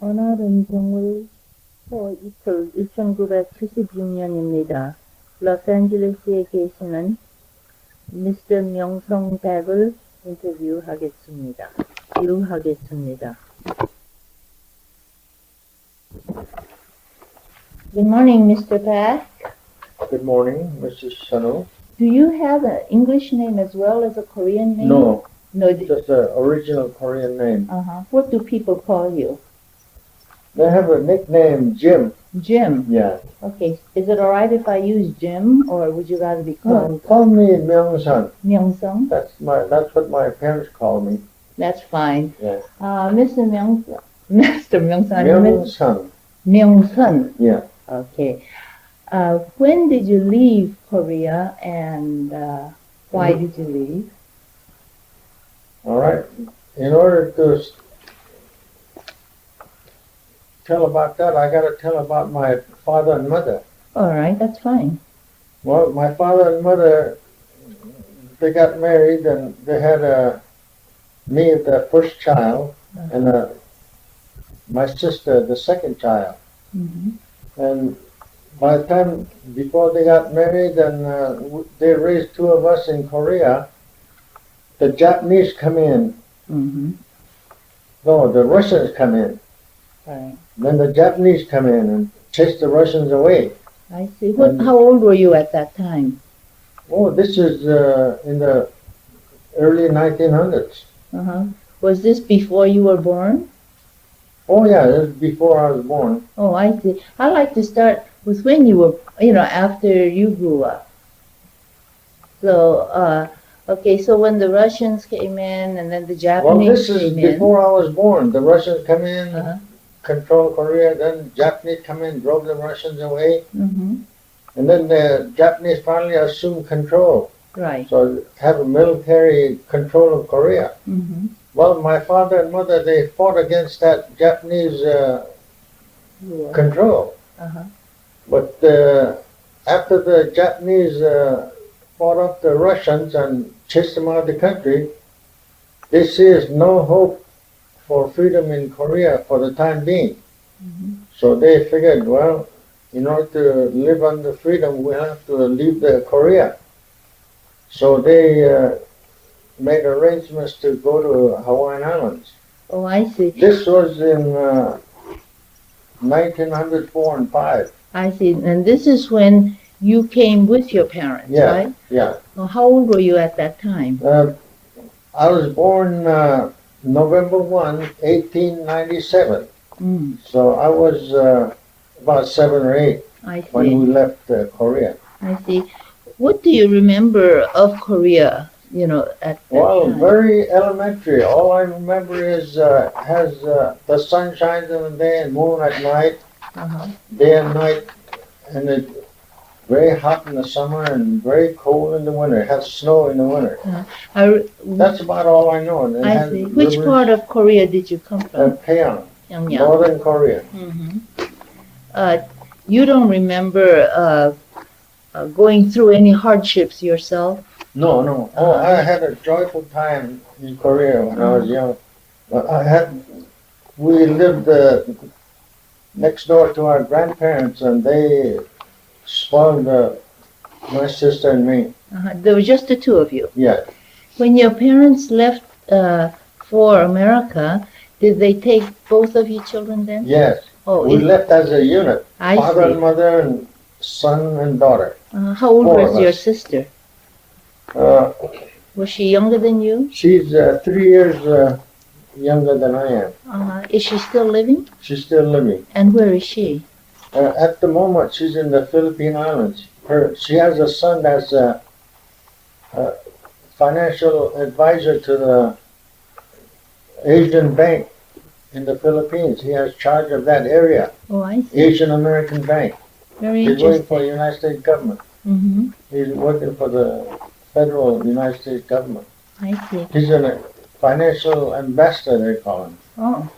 어날은 정월 이틀 1976년입니다. 로스앤젤레스에 계시는 미스터 명성 백을 인터뷰하겠습니다. Good morning, Mr. Paik. Good morning, Mrs. Sanu. Do you have an English name as well as a Korean name? No, No. just an original Korean name. What do people call you? They have a nickname, Jim. Jim. Yeah. Okay. Is it all right if I use Jim, or would you rather be called Call me Meung-san. Meung-sung? That's what my parents call me. That's fine. Yeah. Mr. Meung-sung. Mr. Meung-sung. Meung-san. Meung-sun. Yeah. Okay. When did you leave Korea, and why did you leave? All right. In order to tell about that, I got to tell about my father and mother. All right, that's fine. Well, my father and mother, they got married, and they had me, the first child, and my sister, the second child. Mm-hmm. And by the time before they got married, and they raised two of us in Korea, the Japanese come in. Mm-hmm. No, the Russians come in. Right. Then the Japanese come in and chase the Russians away. I see. How old were you at that time? Oh, this is in the early 1900s. Uh-huh. Was this before you were born? Oh yeah, this is before I was born. Oh, I see. I like to start with when you were, after you grew up. So, okay, so when the Russians came in and then the Japanese Well, this is before I was born. The Russians come in, control Korea, then Japanese come in, drove the Russians away, Mm-hmm. and then the Japanese finally assumed control. Right. So have a military control of Korea. Mm-hmm. Well, my father and mother, they fought against that Japanese control. Uh-huh. But after the Japanese fought off the Russians and chased them out of the country, they see there's no hope for freedom in Korea for the time being. Mm-hmm. So they figured, well, in order to live under freedom, we have to leave the Korea. So they made arrangements to go to Hawaiian Islands. Oh, I see. This was in 1904 and 5. I see. And this is when you came with your parents, right? Yeah. Well, how old were you at that time? I was born November 1, 1897. Mm. So I was about 7 or 8 when we left Korea. I see. What do you remember of Korea, at that time? Very elementary. All I remember is has the sun shines in the day and moon at night, day and night, and it's very hot in the summer and very cold in the winter. It has snow in the winter. That's about all I know. And I see. Which part of Korea did you come from? Pyongyang, Northern Korea. Mm-hmm. You don't remember going through any hardships yourself? No. Oh, I had a joyful time in Korea when I was young. We lived next door to our grandparents, and they spoiled my sister and me. There were just the two of you? Yeah. When your parents left for America, did they take both of you children then? Yes. Oh, we left as a unit. I Father see. and mother and son and daughter. How old was your sister? Was she younger than you? She's 3 years younger than I am. Is she still living? She's still living. And where is she? At the moment, she's in the Philippine Islands. She has a son that's a financial advisor to the Asian Bank in the Philippines. He has charge of that area. Oh, I see. Asian American Bank. Very He's interesting. working for the United States government. Mm-hmm. He's working for the federal United States government. I see. He's a financial ambassador, they call him. Oh.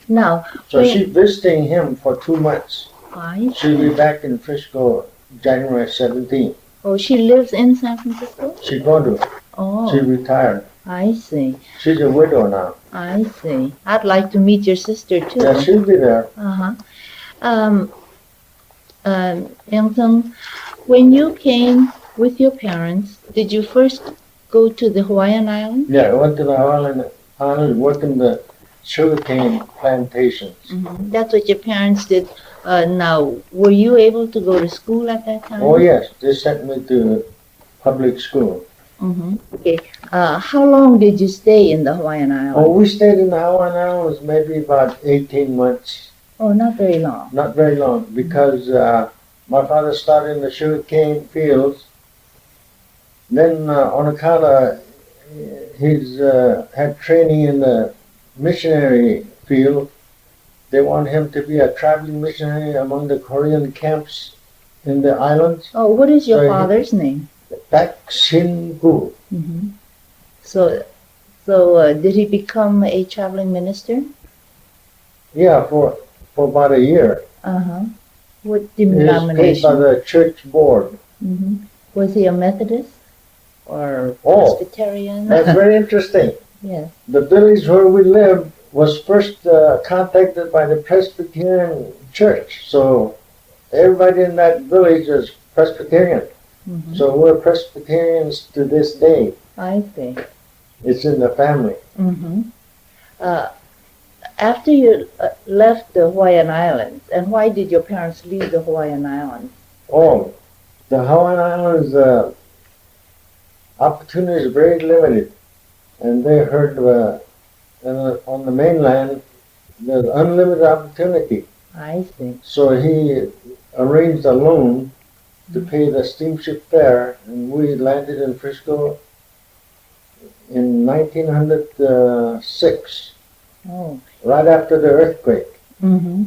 Now, so she's visiting him for 2 months. I see. She'll be back in Frisco January 17th. Oh, she lives in San Francisco? She's going to. Oh. She retired. I see. She's a widow now. I see. I'd like to meet your sister too. Yeah, she'll be there. Uh-huh. Um, Meung, when you came with your parents, did you first go to the Hawaiian Islands? Yeah, I went to the island, worked in the sugarcane plantations. Mm-hmm. That's what your parents did. Now, were you able to go to school at that time? Oh yes, they sent me to public school. Mm-hmm. Okay. How long did you stay in the Hawaiian Islands? Oh, we stayed in the Hawaiian Islands maybe about 18 months. Oh, not very long. Not very long, because my father started in the sugarcane fields. Then on account of his had training in the missionary field, they want him to be a traveling missionary among the Korean camps in the islands. Oh, what is your So father's name? Paik Gu. Mm-hmm. So did he become a traveling minister? Yeah, for about a year. Uh-huh. What He was denomination? paid by the church board. Mm-hmm. Was he a Methodist or Oh, Presbyterian? that's very interesting. Yes. The village where we lived was first contacted by the Presbyterian church. So everybody in that village is Presbyterian. Mm-hmm. So we're Presbyterians to this day. I see. It's in the family. Mm-hmm. After you left the Hawaiian Islands, and why did your parents leave the Hawaiian Islands? Oh, the Hawaiian Islands opportunity is very limited. And they heard on the mainland there's unlimited opportunity. I see. So he arranged a loan to pay the steamship fare, and we landed in Frisco in 1906, Oh. right after the earthquake. Mm-hmm.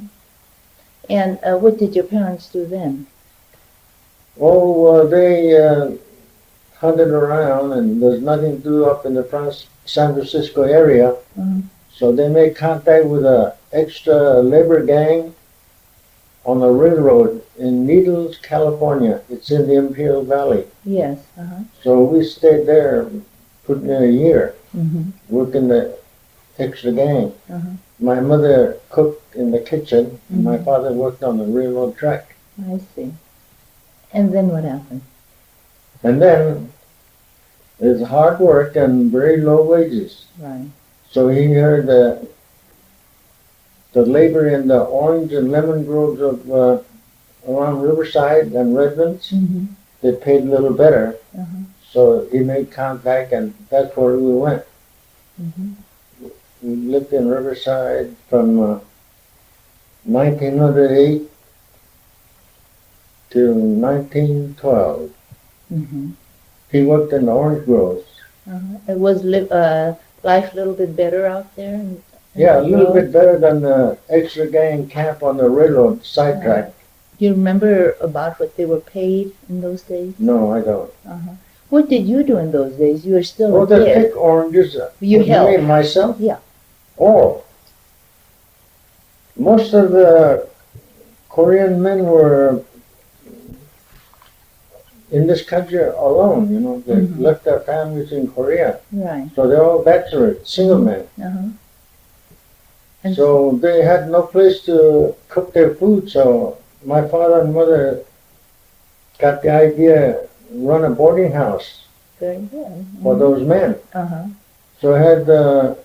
And what did your parents do then? Oh, they hunted around, and there's nothing to do up in the San Francisco area. Mm-hmm. So they made contact with an extra labor gang on a railroad in Needles, California. It's in the Imperial Valley. Yes. Uh-huh. So we stayed there, put in a year, Mm-hmm. working the extra gang. Uh-huh. My mother cooked in the kitchen, and my Mhm. father worked on the railroad track. I see. And then what happened? And then it's hard work and very low wages. Right. So he heard the labor in the orange and lemon groves of around Riverside and Redlands, Mm-hmm. they paid a little better. Uh-huh. So he made contact, and that's where we went. Mm-hmm. We lived in Riverside from 1908 to 1912. Mm-hmm. He worked in the orange groves. Uh-huh. It was life a little bit better out there? Yeah, a little bit better than the extra gang camp on the railroad sidetrack. Do you remember about what they were paid in those days? No, I don't. Uh-huh. What did you do in those days? You were still Oh, a they kid. pick oranges. You helped? mean myself? Yeah. Oh. Most of the Korean men were in this country alone, you know. They Mhm. left their families in Korea. Right. So they're all bachelors, single men. Uh-huh. And So they had no place to cook their food, so my father and mother got the idea run a boarding house very good. for those men. Uh-huh. So I had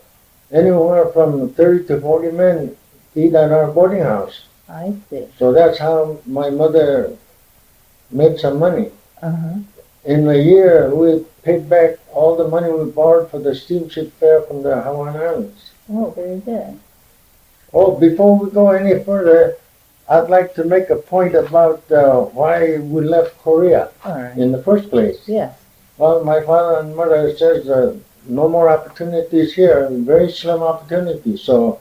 anywhere from 30 to 40 men eat at our boarding house. I see. So that's how my mother made some money. Uh-huh. In a year, we paid back all the money we borrowed for the steamship fare from the Hawaiian Islands. Oh, very good. Oh, before we go any further, I'd like to make a point about why we left Korea All right. in the first place. Yes. Well, my father and mother says no more opportunities here, very slim opportunities. So,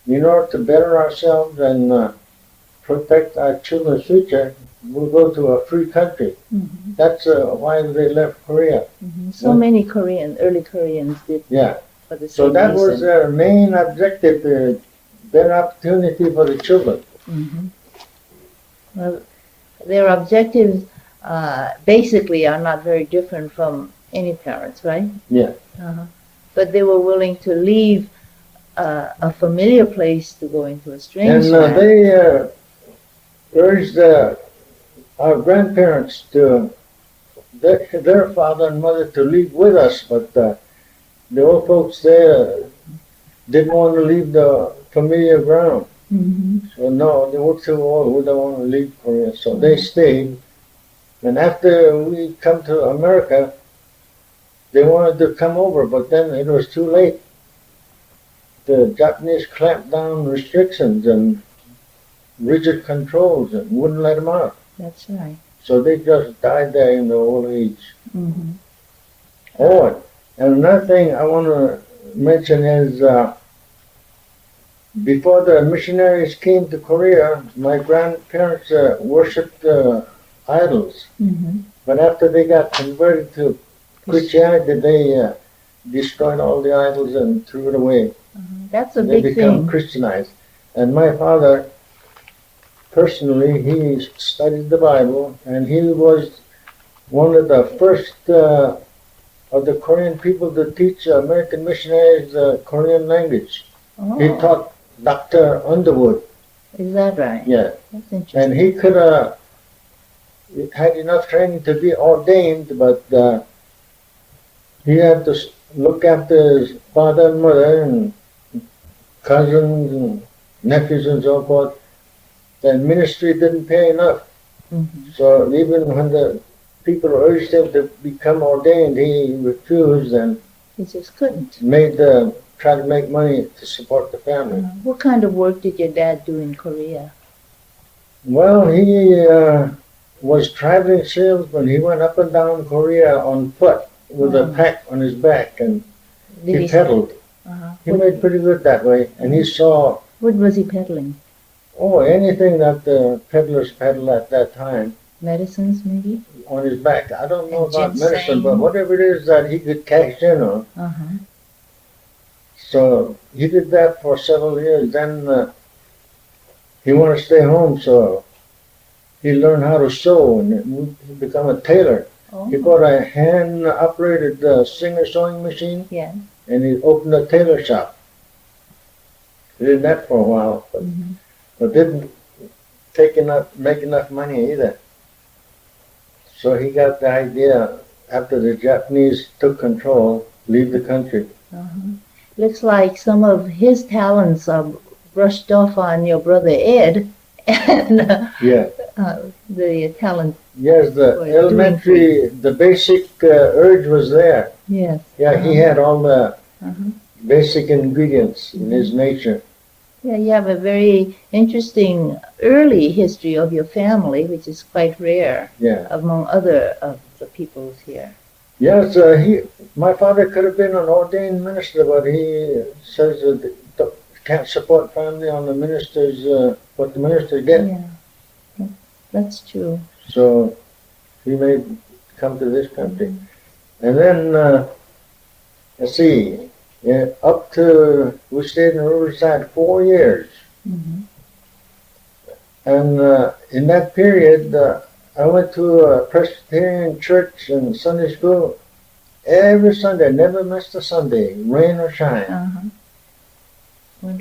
in order to better ourselves and protect our children's future, we'll go to a free country. Mm-hmm. That's why they left Korea. Mm-hmm. So Yeah. many early Koreans did Yeah. for the So same that was reason. their main objective, to better opportunity for the children. Mm-hmm. Well, their objectives basically are not very different from any parents, right? Yeah. Uh-huh. But they were willing to leave a familiar place to go into a strange And land. they urged our grandparents to their father and mother to leave with us, but the old folks there didn't want to leave the familiar ground. Mm-hmm. So no, they were too old. We don't want to leave Korea, so they stayed. And after we come to America, they wanted to come over, but then it was too late. The Japanese clamped down restrictions and rigid controls and wouldn't let them out. That's right. So they just died there in the old age. Mm-hmm. Oh, and another thing I want to mention is before the missionaries came to Korea, my grandparents worshipped idols. Mm-hmm. But after they got converted to Christianity, they destroyed all the idols and threw it away. That's a They big become thing. Christianized. And my father, personally, he studied the Bible, and he was one of the first of the Korean people to teach American missionaries the Korean language. Oh, He taught Dr. Underwood. is that right? Yeah. That's interesting. And he could have had enough training to be ordained, but he had to look after his father and mother and cousins and nephews and so forth. The ministry didn't pay enough. Mm-hmm. So even when the people urged him to become ordained, he refused and He just couldn't. tried to make money to support the family. What kind of work did your dad do in Korea? Well, he was traveling salesman. He went up and down Korea on foot with a pack on his back, and he peddled. He made pretty good that way, and he saw. What was he peddling? Oh, anything that the peddlers peddled at that time. Medicines, maybe? On his back. I don't know And about ginseng. medicine, but whatever it is that he could cash in on. Uh-huh. So he did that for several years. Then he wanted to stay home, so he learned how to sew and he became a tailor. Oh. He bought a hand-operated Singer sewing machine, Yeah. and he opened a tailor shop. He did that for a while, but didn't make enough money either. So he got the idea, after the Japanese took control, leave the country. Looks like some of his talents are brushed off on your brother Ed, and Yeah. the talent. Yes, the For elementary, the basic urge was there. Yes. Yeah, he had all the Uh-huh. basic ingredients in his nature. Yeah, you have a very interesting early history of your family, which is quite rare Yeah. among other of the peoples here. Yes, my father could have been an ordained minister, but he says that can't support family on the minister's, what the minister get. Yeah, that's true. So he may come to this country. And then, let's see, up to, we stayed in Riverside 4 years. And in that period, I went to a Presbyterian church and Sunday school every Sunday, never missed a Sunday, rain or shine.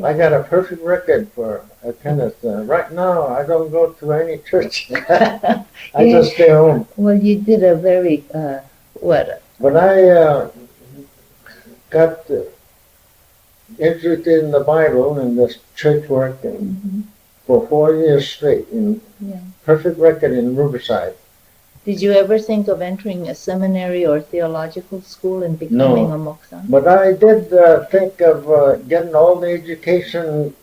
I got a perfect record for attendance. Right now, I don't go to any church. I just stay home. Well, you did a very, But I got interested in the Bible and the church work and for 4 years straight. Perfect record in Riverside. Did you ever think of entering a seminary or theological school and becoming a moksan? But I did think of getting all the education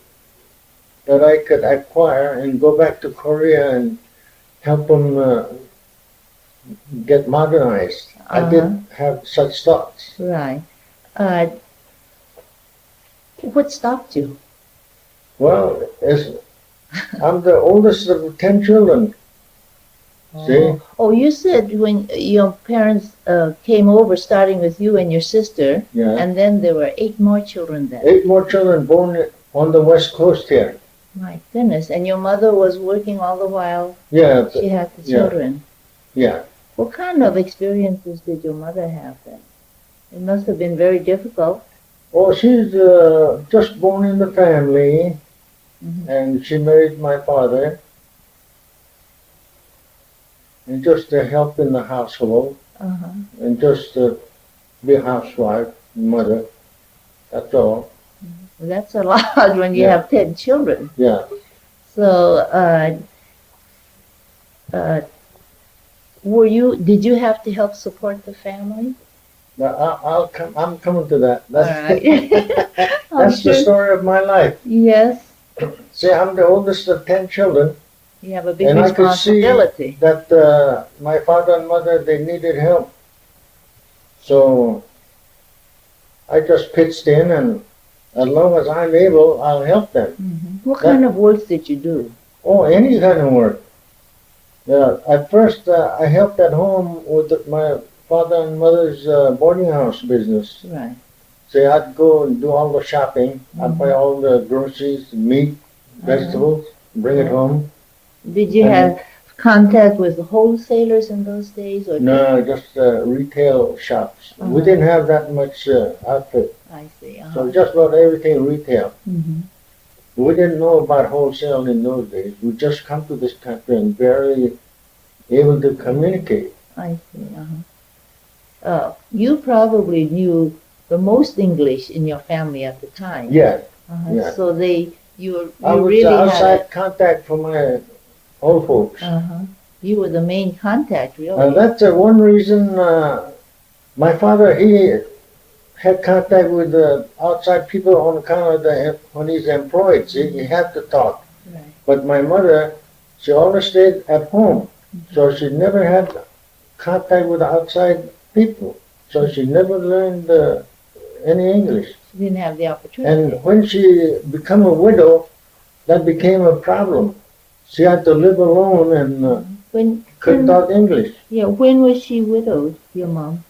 that I could acquire and go back to Korea and help them get modernized. I did have such thoughts. Right. What stopped you? Well, I'm the oldest of 10 children. See? Oh, you said when your parents came over, starting with you and your sister, and then there were 8 more children then. 8 more children born on the West Coast here. My goodness. And your mother was working all the while she had the children. Yeah. What kind of experiences did your mother have then? It must have been very difficult. Oh, she's just born in the family, and she married my father, and just to help in the household, and just to be a housewife, mother. That's all. That's a lot when you have 10 children. Yeah. So, did you have to help support the family? Now, I'm coming to that. All right. That's the story of my life. Yes. See, I'm the oldest of 10 children. You have a big and responsibility. I could see that my father and mother, they needed help. So I just pitched in, and as long as I'm able, I'll help them. What kind of work did you do? Oh, any kind of work. At first, I helped at home with my father and mother's boarding house business. Right. So I'd go and do all the shopping. I'd buy all the groceries, meat, vegetables, bring it home. Did you have contact with the wholesalers in those days? Or no, just retail shops. We didn't have that much outfit. I see. So just about everything retail. We didn't know about wholesale in those days. We just come to this country and barely able to communicate. I see. You probably knew the most English in your family at the time. Yeah. So you I was really outside contact for my old folks. You were the main contact, really. And that's one reason my father, he had contact with the outside people on account of when he's employed. See, he had to talk. Right. But my mother, she always stayed at home. So she never had contact with outside people. So she never learned any English. She didn't have the opportunity. And when she became a widow, that became a problem. She had to live alone and couldn't talk English. Yeah, when was she widowed, your mom?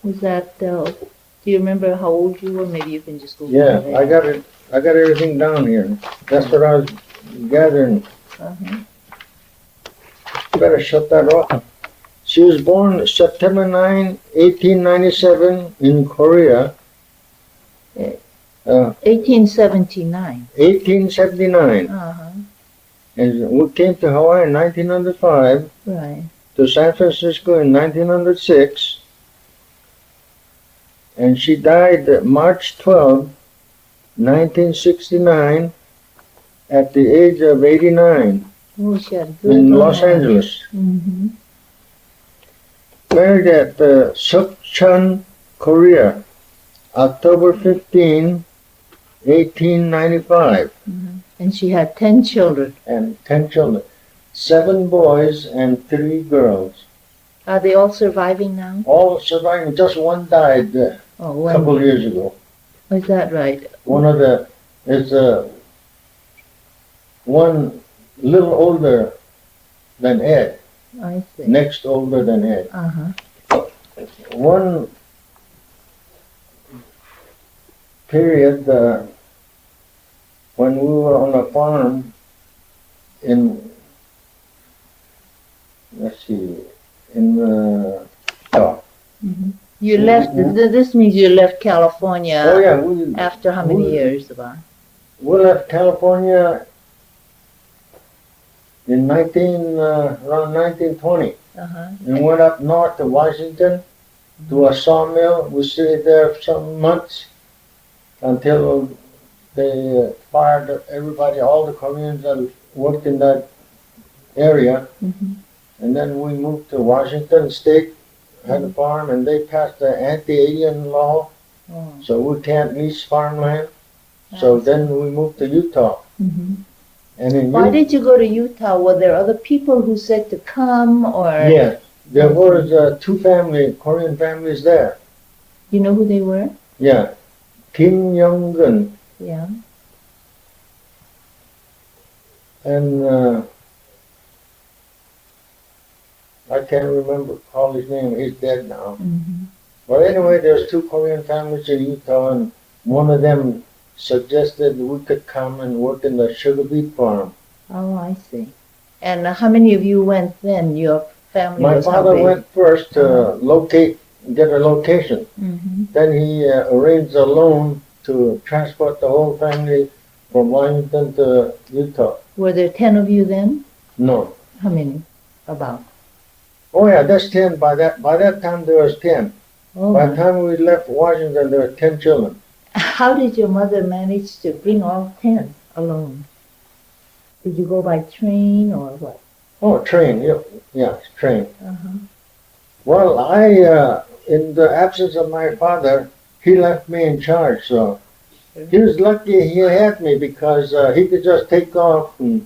Was that, do you remember how old you were? Maybe you can just go. Yeah, I got it. I got everything down here. That's what I was gathering. Better shut that off. She was born September 9, 1897 in Korea. 1879. 1879. And we came to Hawaii in 1905. Right. To San Francisco in 1906. And she died March 12, 1969, at the age of 89 in Los Angeles. Married at Sukchon, Korea, October 15, 1895. And she had 10 children. And 10 children. 7 boys and 3 girls. Are they all surviving now? All surviving. Just one died a couple years ago. Is that right? One of the is one little older than Ed. I see. Next older than Ed. One period when we were on a farm in, let's see, in You left, this means you left California. Oh yeah. After how many years about? We left California in around 1920. And went up north to Washington to a sawmill. We stayed there some months until they fired everybody, all the Koreans that worked in that area. And then we moved to Washington State, had a farm, and they passed the anti-alien law, so we can't lease farmland. So then we moved to Utah. And why did you go to Utah? Were there other people who said to come, or? Yes, there was 2 Korean families there. You know who they were? Yeah, Kim Young-gun. Yeah. And I can't remember all his name. He's dead now. But anyway, there's 2 Korean families in Utah, and one of them suggested we could come and work in the sugar beet farm. Oh, I see. And how many of you went then? Your family? My father went first to locate get a location. Then he arranged a loan to transport the whole family from Washington to Utah. Were there 10 of you then? No. How many? About? Oh yeah, that's 10. By that time there was 10. Oh, by the time we left Washington, there were 10 children. How did your mother manage to bring all 10 alone? Did you go by train or what? Oh, train. Yeah, train. Uh-huh. Well, in the absence of my father, he left me in charge. So he was lucky he had me because he could just take off and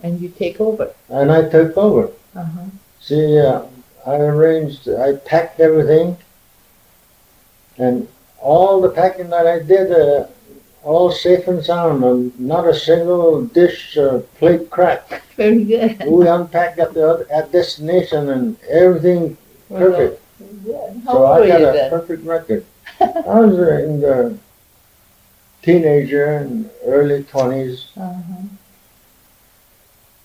you take over. And I took over. Uh-huh. See, I packed everything, and all the packing that I did, all safe and sound, and not a single dish or plate cracked. Very good. We unpacked at destination and everything perfect. Good. So I got a perfect record. I was in the teenager and early 20s. Uh-huh.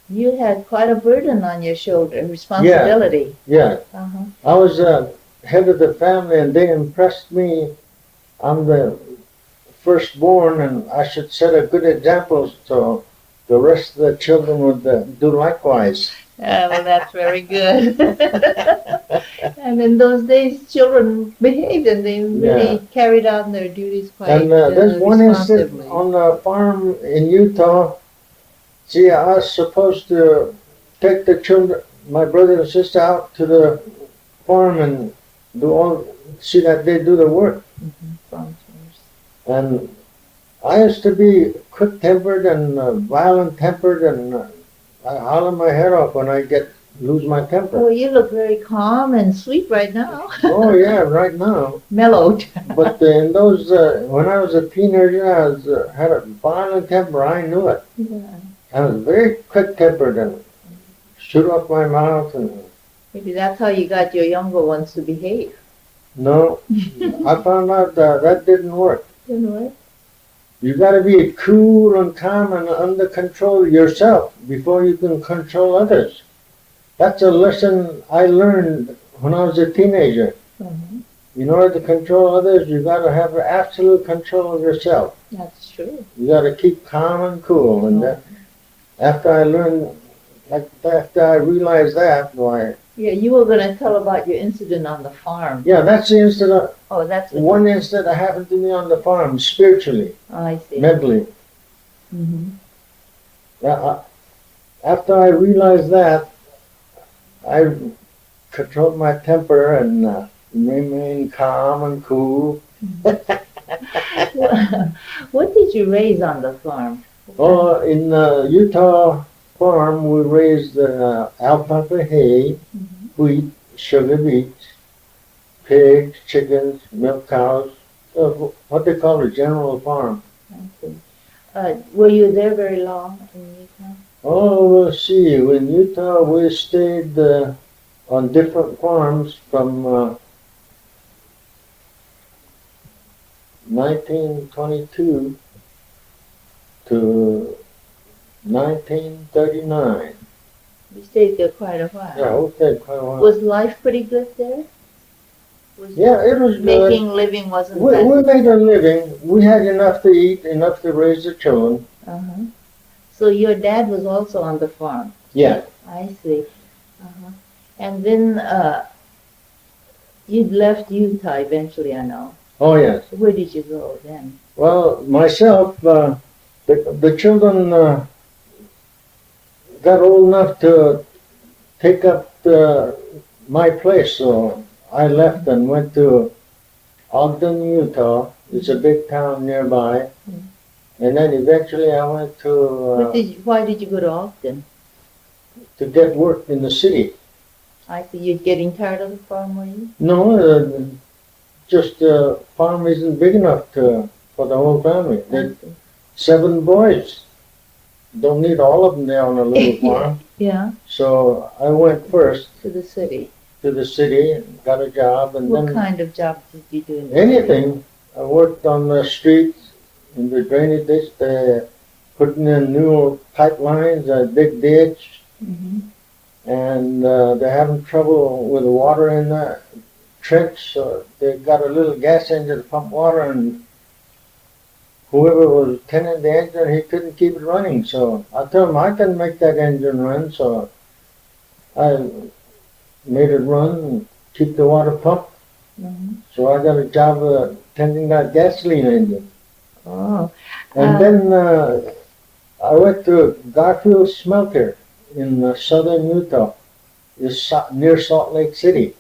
You had quite a burden on your shoulder, responsibility. Yeah. Uh-huh. I was head of the family, and they impressed me. I'm the firstborn, and I should set a good example so the rest of the children would do likewise. Well, that's very good. And in those days, children behaved and they really carried on their duties quite there's one instance on a farm in Utah. See, I was supposed to take the children, my brother and sister, out to the farm and see that they do the work. And I used to be quick-tempered and violent-tempered, and I holler my head off when I lose my temper. Oh, you look very calm and sweet right now. Oh yeah, right now. Mellowed. But in those, when I was a teenager, I had a violent temper. I knew it. Yeah. I was very quick-tempered and shoot off my mouth. And maybe that's how you got your younger ones to behave. No, I found out that didn't work. Didn't work? You got to be cool and calm and under control yourself before you can control others. That's a lesson I learned when I was a teenager. Mm-hmm. In order to control others, you got to have absolute control of yourself. That's true. You got to keep calm and cool. And after I realized that, why? Yeah, you were going to tell about your incident on the farm. Yeah, that's the incident. Oh, that's one incident that happened to me on the farm, spiritually. Oh, I see. Mentally. Mm-hmm. After I realized that, I controlled my temper and remained calm and cool. What did you raise on the farm? Oh, in the Utah farm, we raised alfalfa hay, wheat, sugar beets, pigs, chickens, milk cows, what they call a general farm. I see. Were you there very long in Utah? Oh, let's see. In Utah, we stayed on different farms from 1922 to 1939. You stayed there quite a while. Yeah, we stayed quite a while. Was life pretty good there? It was good. Making living wasn't we made a living. We had enough to eat, enough to raise the children. Uh-huh. So your dad was also on the farm? Yeah. I see. Uh-huh. And then you left Utah eventually, I know. Oh, yes. Where did you go then? Well, myself, the children got old enough to take up my place, so I left and went to Ogden, Utah. It's a big town nearby. Mm. And then eventually I went to... why did you go to Ogden? To get work in the city. I see. You're getting tired of the farm, were you? No, just the farm isn't big enough for the whole family. 7 boys. Don't need all of them there on a little farm. Yeah. So I went first. To the city. To the city, got a job, and what kind of job did you do in the anything. City? I worked on the streets, in the drainage ditch, putting in new pipelines, a big ditch, and they're having trouble with the water in the trench, so they got a little gas engine to pump water, and whoever was tending the engine, he couldn't keep it running. So I told him I can make that engine run, so I made it run and keep the water pumped. So I got a job tending that gasoline engine. Oh. And then I went to Garfield Smelter in southern Utah. It's near Salt Lake City.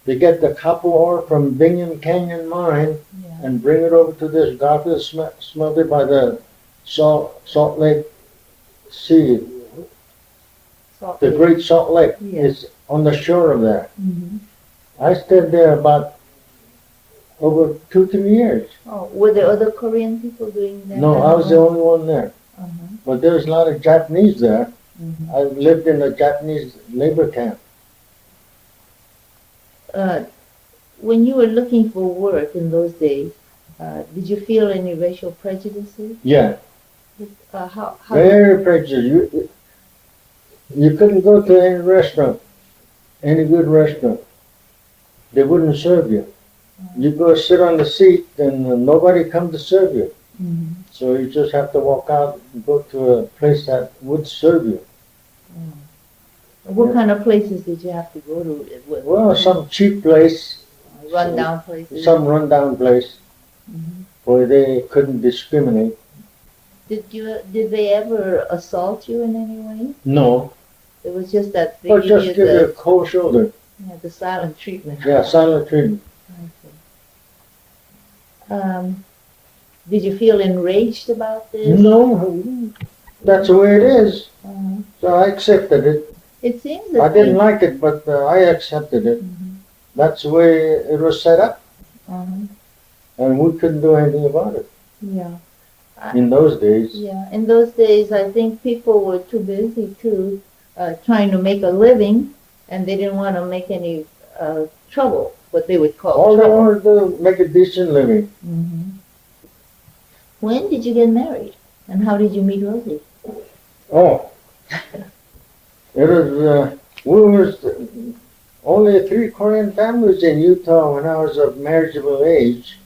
They get the copper ore from Bingham Canyon Mine and bring it over to this Garfield Smelter by the Salt Lake Sea. The Great Salt Lake is on the shore of there. I stayed there about over 2-3 years. Oh, were there other Korean people doing that? No, I was the only one there. But there's a lot of Japanese there. I lived in a Japanese labor camp. When you were looking for work in those days, did you feel any racial prejudices? Yeah. How Very prejudiced. You couldn't go to any restaurant, any good restaurant. They wouldn't serve you. You go sit on the seat and nobody come to serve you. So you just have to walk out and go to a place that would serve you. What kind of places did you have to go to? Well, some cheap place. Rundown places? Some rundown place where they couldn't discriminate. Did they ever assault you in any way? No. It was just that they Or just give you a cold shoulder. Yeah, the silent treatment. Yeah, silent treatment. Did you feel enraged about this? No, that's the way it is. So I accepted it. It seems that I didn't like it, but I accepted it. That's the way it was set up. And we couldn't do anything about it. Yeah. In those days. Yeah, in those days, I think people were too busy to trying to make a living, and they didn't want to make any trouble, what they would call All trouble. they wanted to make a decent living. When did you get married, and how did you meet Rosie? Oh, it was, we was only 3 Korean families in Utah when I was of marriageable age.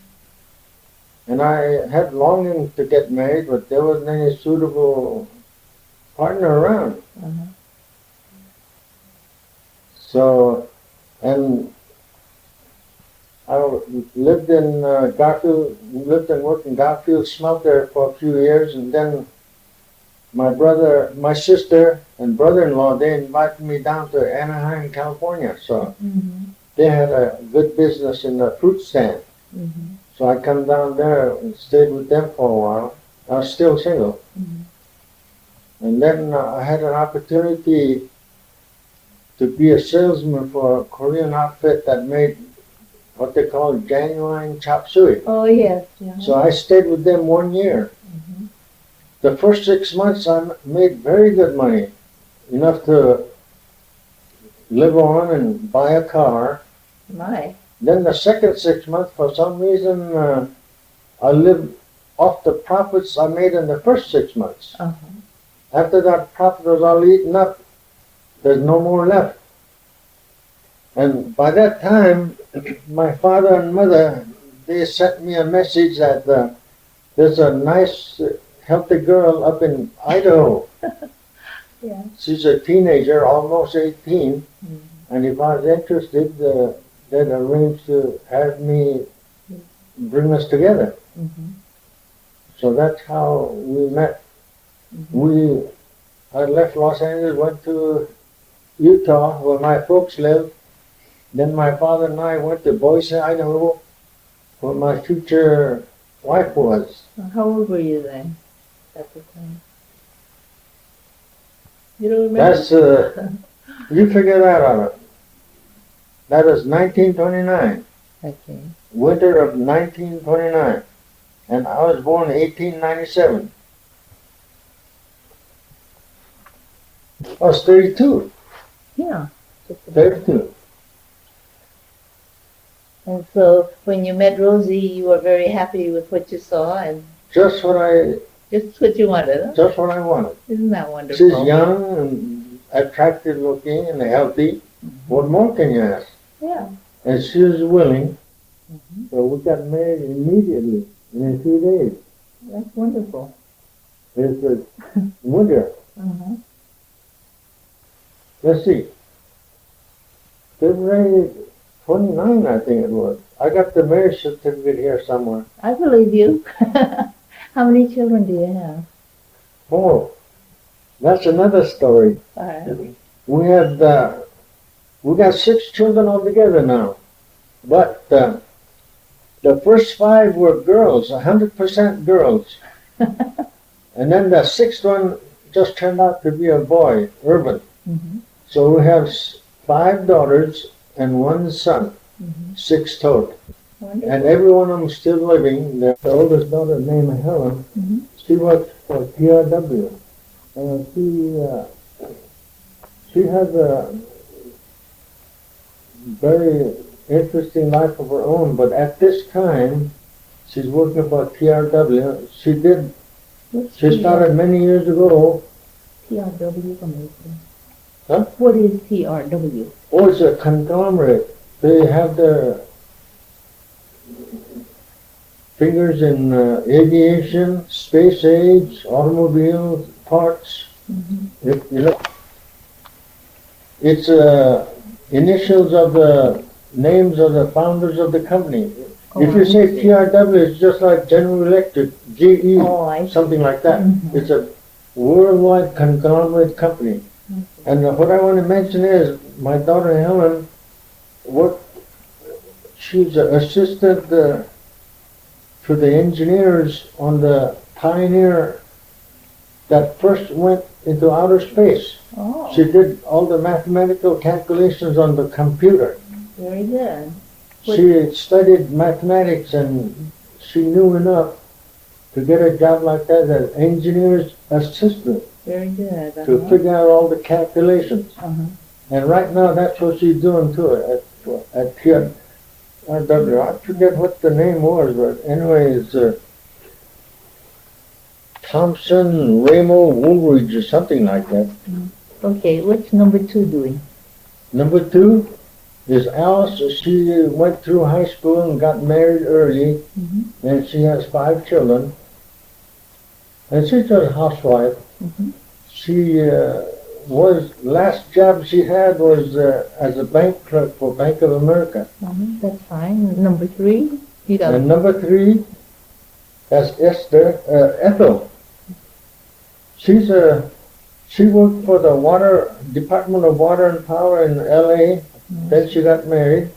And I had longing to get married, but there wasn't any suitable partner around. So, and I lived in lived and worked in Garfield Smelter for a few years, and then my sister and brother-in-law, they invited me down to Anaheim, California. So they had a good business in the fruit stand. So I come down there and stayed with them for a while. I was still single. And then I had an opportunity to be a salesman for a Korean outfit that made what they call genuine chop suey. Oh, yes. Yeah. So I stayed with them 1 year. The first 6 months I made very good money, enough to live on and buy a car. My. Then the second 6 months, for some reason, I lived off the profits I made in the first 6 months. After that profit was all eaten up, there's no more left. And by that time, my father and mother, they sent me a message that there's a nice, healthy girl up in Idaho. Yeah. She's a teenager, almost 18, and if I was interested, they'd arranged to have me bring us together. So that's how we met. I left Los Angeles, went to Utah, where my folks lived. Then my father and I went to Boise, Idaho, where my future wife was. How old were you then at the time? You don't remember? That's, you figure that out. That was 1929. Okay. Winter of 1929. And I was born in 1897. I was 32. Yeah. 32. And so when you met Rosie, you were very happy with what you saw and Just what you wanted, huh? Just what I wanted. Isn't that wonderful? She's young and attractive looking and healthy. What more can you ask? Yeah. and she was willing. So we got married immediately in 2 days. That's wonderful. It's a winter. Let's see. February 29, I think it was. I got the marriage certificate here somewhere. I believe you. How many children do you have? 4. That's another story. We had, we got 6 children altogether now. But the first 5 were girls, 100% girls. And then the 6th one just turned out to be a boy, Urban. So we have 5 daughters and 1 son, 6 total. Wonderful. And every one of them still living. The oldest daughter named Helen, she works for PRW. And she has a very interesting life of her own, but at this time, she's working for TRW. She started many years ago. TRW Commission. Huh? What is TRW? Oh, it's a conglomerate. They have their fingers in aviation, space age, automobile parts. It's initials of the names of the founders of the company. If you say TRW, it's just like General Electric, GE, something like that. It's a worldwide conglomerate company. And what I want to mention is my daughter Helen, she's an assistant to the engineers on the Pioneer that first went into outer space. She did all the mathematical calculations on the computer. Very good. She studied mathematics and she knew enough to get a job like that as engineer's assistant. Very good. To figure out all the calculations. And right now that's what she's doing too at TRW. I forget what the name was, but anyway, it's Thompson, Ramo, Woolridge or something like that. Okay, what's number 2 doing? Number 2 is Alice. She went through high school and got married early, and she has 5 children. And she's just a housewife. She last job she had was as a bank clerk for Bank of America. That's fine. Number 3? And number 3, that's Ethel. She worked for the Department of Water and Power in L.A. Then she got married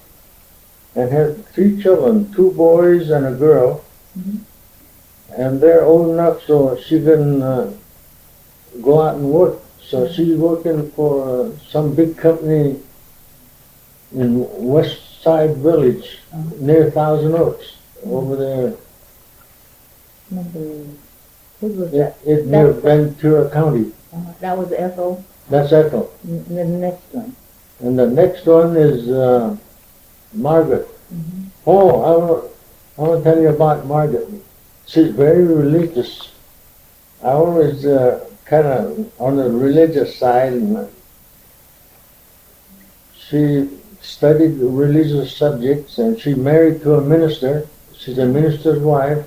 and had 3 children, 2 boys and a girl. And they're old enough so she can go out and work. So she's working for some big company in West Side Village near Thousand Oaks over there. What was that? It's near Ventura County. That was Ethel. That's Ethel. The next one. And the next one is Margaret. Oh, I want to tell you about Margaret. She's very religious. I always kind of on the religious side. And she studied religious subjects and she married to a minister. She's a minister's wife.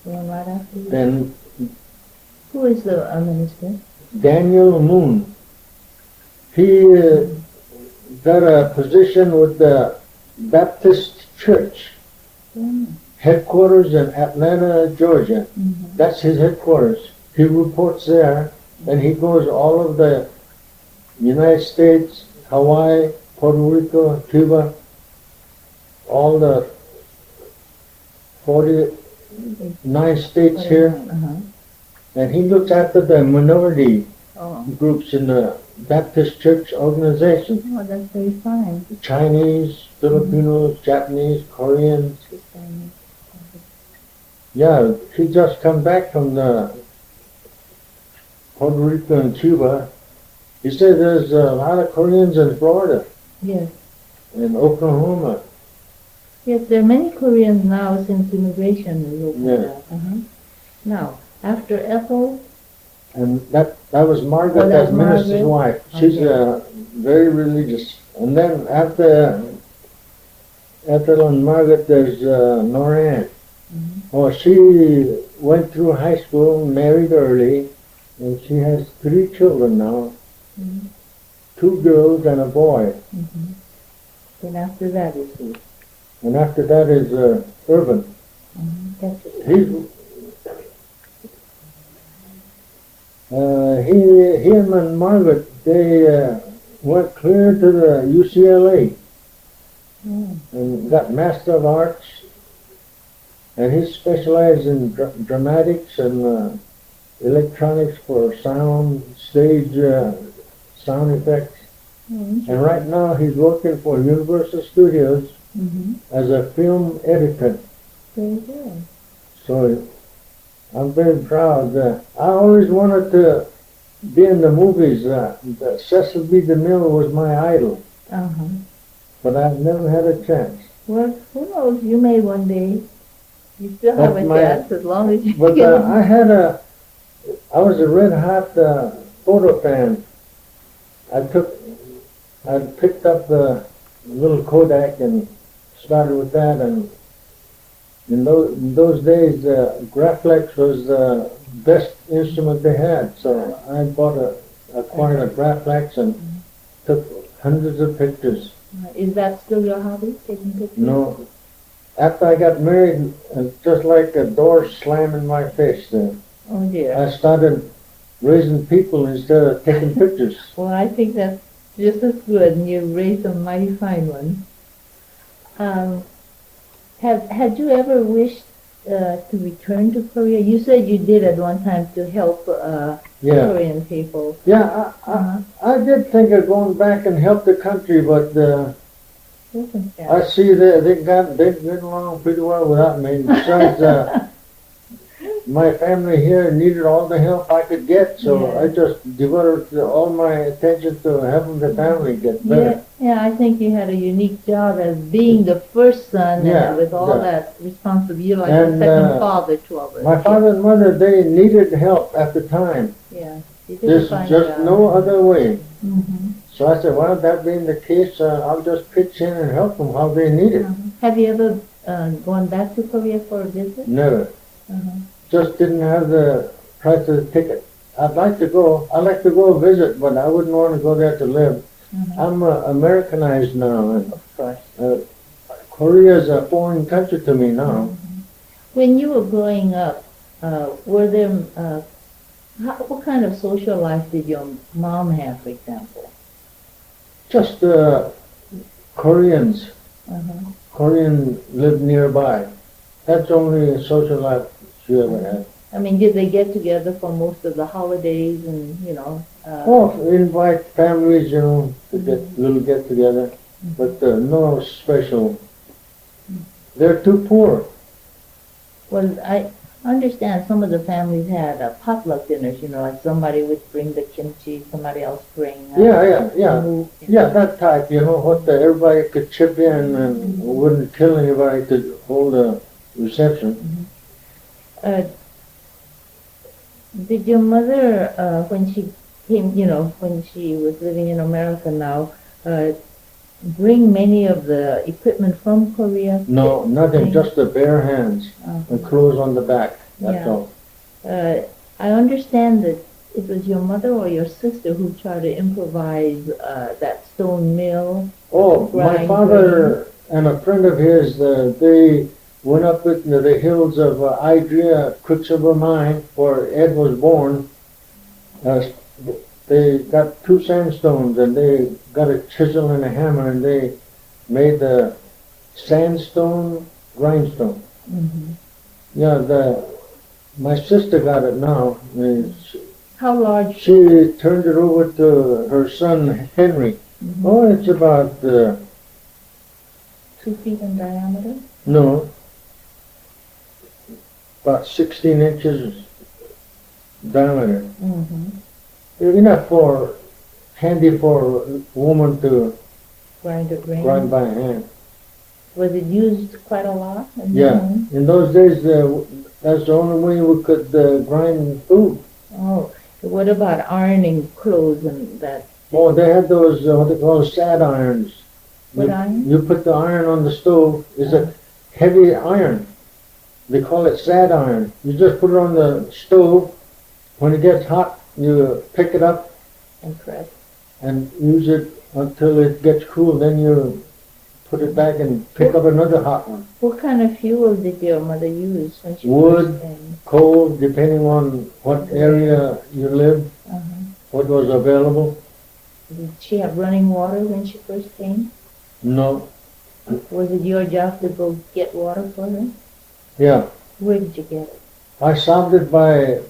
Right after you. Then Who is the minister? Daniel Meung. He got a position with the Baptist Church headquarters in Atlanta, Georgia. That's his headquarters. He reports there, and he goes all of the United States, Hawaii, Puerto Rico, Cuba, all the 49 states here. And he looks after the minority groups in the Baptist Church organization. Oh, that's very fine. Chinese, Filipinos, Japanese, Koreans. Yeah, he just come back from the Puerto Rico and Cuba. He said there's a lot of Koreans in Florida. Yes. In Oklahoma. Yes, there are many Koreans now since immigration is opened. Now, after Ethel. And that was Margaret, that's minister's wife. She's very religious. And then after on Margaret, there's Noran. Oh, she went through high school, married early, and she has 3 children now. 2 girls and a boy. And after that is who? And after that is Urban. He and Margaret, they went clear to the UCLA and got Master of Arts. And he specialized in dramatics and electronics for sound, stage, sound effects. And right now he's working for Universal Studios as a film editor. Very good. So I'm very proud. I always wanted to be in the movies. Cecil B. DeMille was my idol. But I've never had a chance. Well, who knows? You may one day. You still have a chance as long as you But I was a red hot photo fan. I picked up the little Kodak and started with that, and in those days, Graflex was the best instrument they had. So I acquired a Graflex and took hundreds of pictures. Is that still your hobby, taking pictures? No. After I got married, just like a door slammed in my face there. Oh dear. I started raising people instead of taking pictures. Well, I think that's just as good, and you raised a mighty fine one. Had you ever wished to return to Korea? You said you did at one time to help Korean people. Yeah, I did think of going back and help the country, but I see that they get along pretty well without me. Besides, my family here needed all the help I could get, so I just devoted all my attention to helping the family get better. Yeah, I think you had a unique job as being the first son, and with all that responsibility, you're like a second father to all of us. My father and mother, they needed help at the time. Yeah, there's just no other way. So I said, well, that being the case, I'll just pitch in and help them how they need it. Have you ever gone back to Korea for a visit? Never. Just didn't have the price of the ticket. I'd like to go visit, but I wouldn't want to go there to live. I'm Americanized now, and of course. Korea is a foreign country to me now. When you were growing up, were there, what kind of social life did your mom have, for example? Just Koreans. Korean lived nearby. That's the only social life she ever had. I mean, did they get together for most of the holidays and, invite families, to get together, but no special. They're too poor. Well, I understand some of the families had potluck dinners, like somebody would bring the kimchi, somebody else bring... Yeah, that type, everybody could chip in and wouldn't kill anybody to hold a reception. Did your mother, when she came, when she was living in America now, bring many of the equipment from Korea? No, nothing, just the bare hands and clothes on the back, that's all. I understand that it was your mother or your sister who tried to improvise that stone mill. Oh, my father and a friend of his, they went up into the hills of Idria, Quicksilver Mine, where Ed was born. They got 2 sandstones, and they got a chisel and a hammer, and they made the sandstone grindstone. Yeah, my sister got it now. How large? She turned it over to her son Henry. Oh, it's about 2 feet in diameter? No, about 16 inches diameter. Enough handy for a woman to grind by hand. Was it used quite a lot? In those days, that's the only way we could grind food. Oh, what about ironing clothes and that? Oh, they had those, what they call sad irons. What iron? You put the iron on the stove. It's a heavy iron. They call it sad iron. You just put it on the stove. When it gets hot, you pick it up And press. and use it until it gets cool. Then you put it back and pick up another hot one. What kind of fuel did your mother use when she Wood, first came? coal, depending on what area you lived, what was available. Did she have running water when she first came? No. Was it your job to go get water for her? Yeah. Where did you get it? I solved it by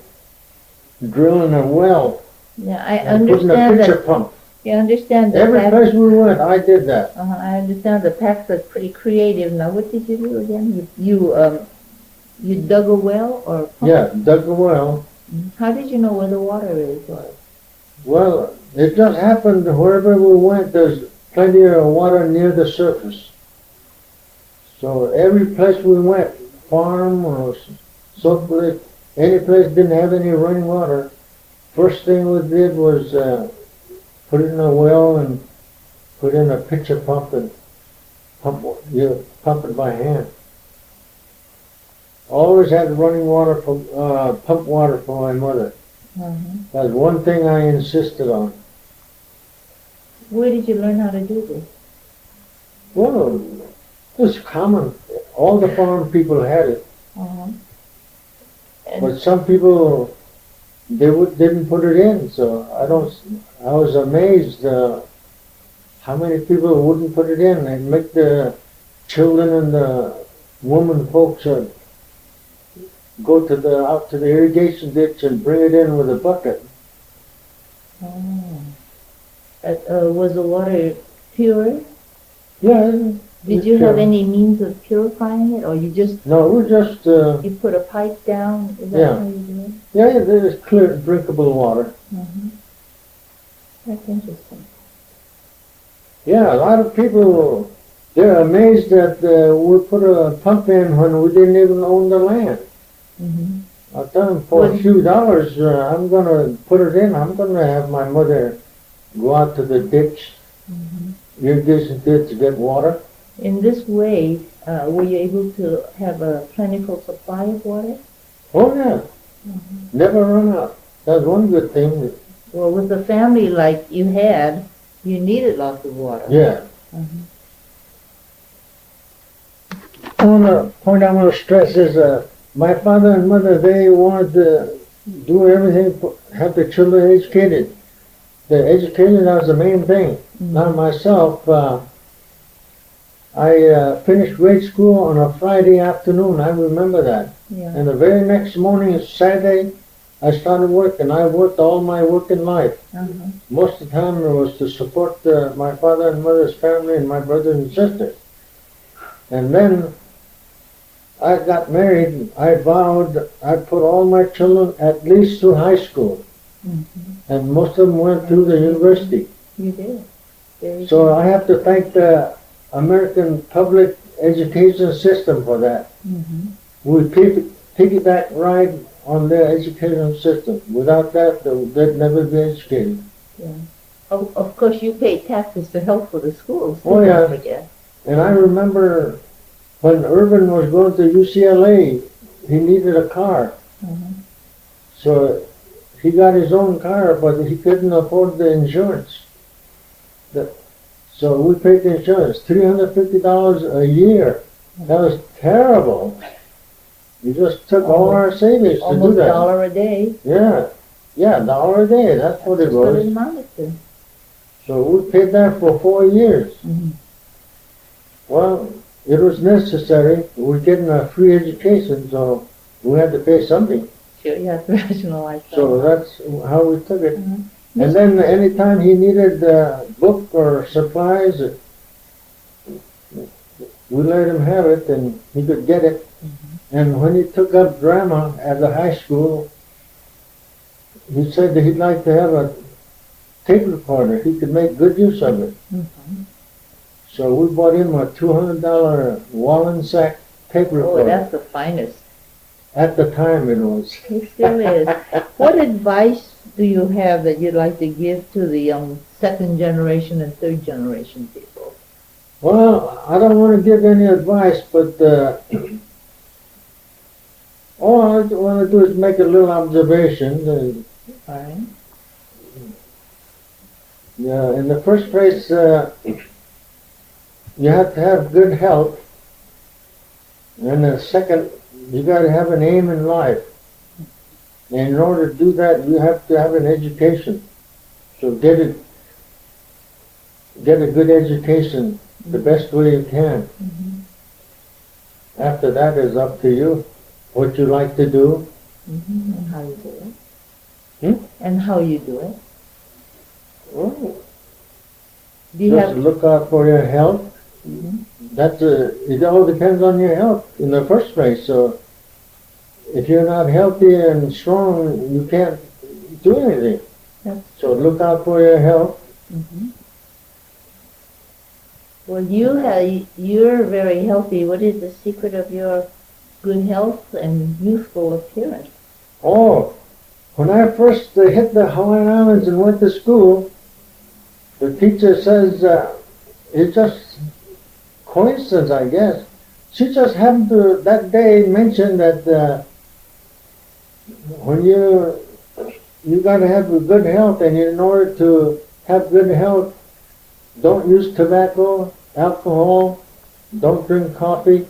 drilling a well. Yeah, I And putting a understand pitcher that. pump. You understand that. Every place we went, I did that. I understand the packs are pretty creative. Now, what did you do again? You dug a well or pump? Yeah, dug a well. How did you know where the water is? Or? Well, it just happened wherever we went, there's plenty of water near the surface. So every place we went, farm or so place, any place didn't have any running water, first thing we did was put it in a well and put in a pitcher pump and pump it by hand. Always had running water for pump water for my mother. That's one thing I insisted on. Where did you learn how to do this? Well, it was common. All the farm people had it. But some people, didn't put it in, so I was amazed how many people wouldn't put it in. They'd make the children and the women folks go out to the irrigation ditch and bring it in with a bucket. Was the water pure? Yeah. Did you have any means of purifying it, or you just? No, we just. You put a pipe down. Is that Yeah. how you do it? Yeah, there's clear, drinkable water. That's interesting. Yeah, a lot of people, they're amazed that we put a pump in when we didn't even own the land. I tell them for a few dollars, I'm going to put it in. I'm going to have my mother go out to the ditch, irrigation ditch to get water. In this way, were you able to have a plentiful supply of water? Oh, yeah. Never run out. That's one good thing. Well, with a family like you had, you needed lots of water. Yeah. One point I want to stress is my father and mother, they wanted to do everything, have the children educated. The education was the main thing. Now myself, I finished grade school on a Friday afternoon. I remember that. Yeah. And the very next morning, Saturday, I started working. I worked all my working life. Most of the time it was to support my father and mother's family and my brothers and sisters. And then I got married. I vowed I'd put all my children at least through high school. And most of them went through the university. You did. Very So I have to thank the American public education system for that. We piggyback right on their education system. Without that, they'd never be educated. Yeah. Of course, you pay taxes to help for the schools. Oh, yeah. Don't forget. And I remember when Irvin was going to UCLA, he needed a car. So he got his own car, but he couldn't afford the insurance. So we paid the insurance, $350 a year. That was terrible. We just took all our savings to do Almost that. $1 a day. Yeah, $1 a day, that's what it That's what it was. amounted to. So we paid that for 4 years. Well, it was necessary. We're getting a free education, so we had to pay something. Sure, you have to rationalize that. So that's how we took it. And then anytime he needed a book or supplies, we let him have it and he could get it. And when he took up drama at the high school, he said that he'd like to have a tape recorder. He could make good use of it. So we bought him a $200 Wallensack tape recorder. Oh, that's the finest. At the time it was. It still is. What advice do you have that you'd like to give to the young second generation and third generation people? Well, I don't want to give any advice, but all I want to do is make a little observation. All right. In the first place, you have to have good health, and the second, you got to have an aim in life. And in order to do that, you have to have an education. So get a good education the best way you can. Mm-hmm. After that is up to you, what you like to do. Mm-hmm. And how you do it. And how you do it. Well, do you just have look out for your health. Mm-hmm. It all depends on your health in the first place. So if you're not healthy and strong, you can't do anything. So look out for your health. Mm-hmm. Well, you're very healthy. What is the secret of your good health and youthful appearance? Oh, when I first hit the Hawaiian Islands and went to school, the teacher says, it's just coincidence, I guess. She just happened to that day mention that when you got to have a good health, and in order to have good health, don't use tobacco, alcohol, don't drink coffee,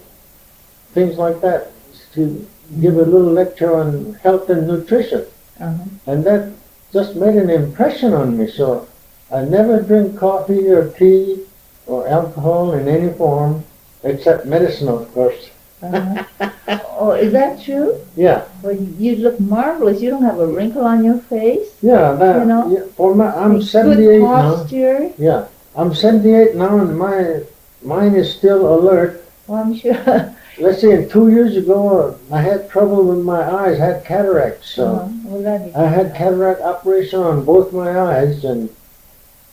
things like that. To give a little lecture on health and nutrition. Uh-huh. And that just made an impression on me. So I never drink coffee or tea or alcohol in any form, except medicinal, of course. Uh-huh. Oh, is that true? Yeah. Well, you look marvelous. You don't have a wrinkle on your face. Yeah, that, you know? I'm 78 good now. posture. Yeah, I'm 78 now, and my mind is still alert. Well, I'm sure. Let's see, 2 years ago, I had trouble with my eyes, had cataracts. So I had cataract operation on both my eyes, and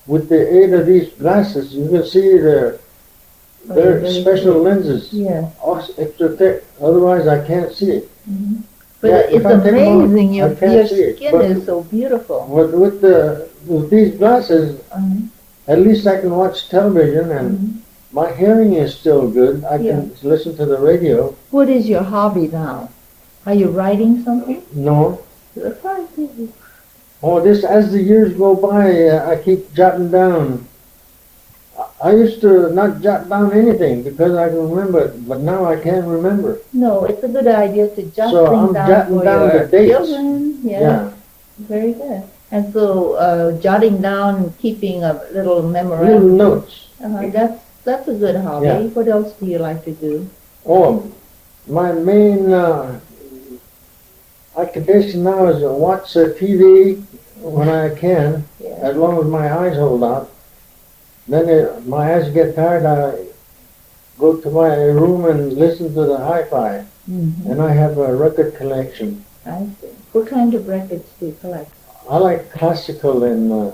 with the aid of these glasses, you can see they're special lenses. Yeah. Extra thick. Otherwise, I can't see it. Mm-hmm. But it's amazing. Your skin is so beautiful. With these glasses, at least I can watch television, and my hearing is still good. I can listen to the radio. What is your hobby now? Are you writing something? No. Oh, as the years go by, I keep jotting down. I used to not jot down anything because I can remember it, but now I can't remember. No, it's a good idea to jot so things I'm down jotting for down your the dates. children. Yeah. Very good. And so jotting down and keeping a little memorandum. Little notes. That's a good hobby. Yeah. What else do you like to do? Oh, my main occupation now is to watch TV when I can, as long as my eyes hold out. Then my eyes get tired, I go to my room and listen to the hi-fi. Mm-hmm. And I have a record collection. I see. What kind of records do you collect? I like classical and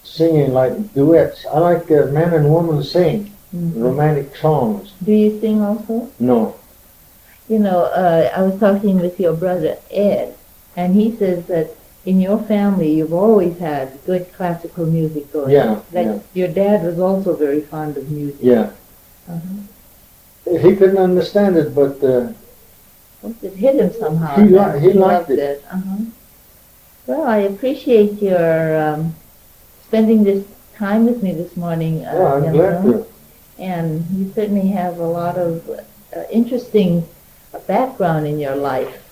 singing, like duets. I like man and woman sing, romantic songs. Do you sing also? No. You know, I was talking with your brother Ed, and he says that in your family you've always had good classical music going. Yeah. Your dad was also very fond of music. Yeah. He couldn't understand it, but it hit him somehow. He liked it. Well, I appreciate your spending this time with me this morning. I'm glad to. And you certainly have a lot of interesting background in your life.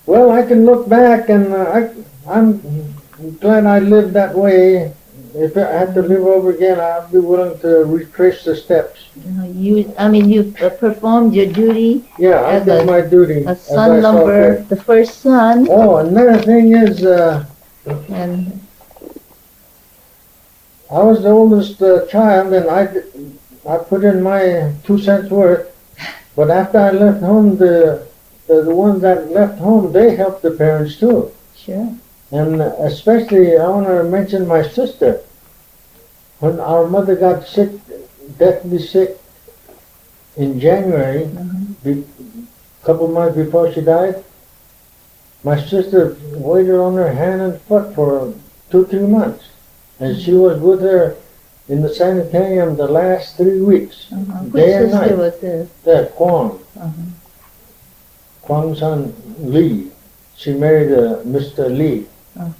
Well, I can look back, and I'm glad I lived that way. If I had to live over again, I'd be willing to retrace the steps. You performed your duty. Yeah, I did my duty. A son number, the first son. Oh, another thing is, and I was the oldest child, and I put in my 2 cents worth. But after I left home, the ones that left home, they helped the parents too. Sure. And especially, I want to mention my sister. When our mother got sick, deathly sick, in January, a couple months before she died, my sister waited on her hand and foot for 2-3 months. And she was with her in the sanitarium the last 3 weeks, Which day and sister night. was this? That Kwang, Uh-huh. Kwang San Lee. She married Mr. Lee. Uh-huh.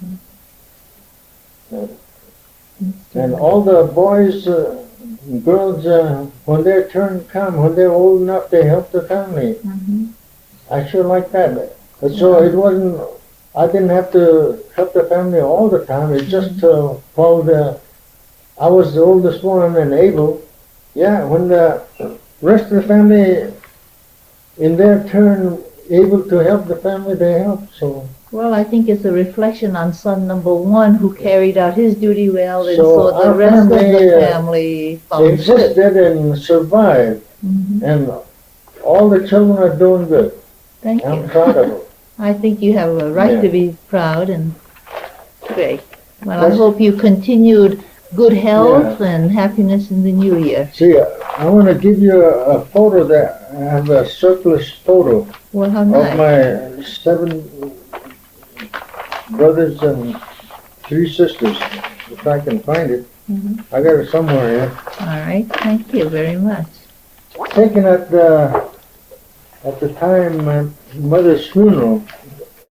And all the boys, girls, when their turn come, when they're old enough, they help the family. Mm-hmm. I sure like that. But so it wasn't, I didn't have to help the family all the time. It's just while I was the oldest one and able. Yeah, when the rest of the family, in their turn, able to help the family, they help. So. Well, I think it's a reflection on son number one who carried out his duty well, and So so the our rest of the family, family followed suit. Existed and survived, and all the children are doing good. Thank I'm you. proud of them. I think you have a right Yeah. to be proud, and great. Well, I hope you continued good health and happiness in the new year. See, I want to give you a photo that I have a surplus photo Well, how of nice. my 7 brothers and 3 sisters. If I can find it, I got it somewhere here. All right, thank you very much. Taken at the time my mother's funeral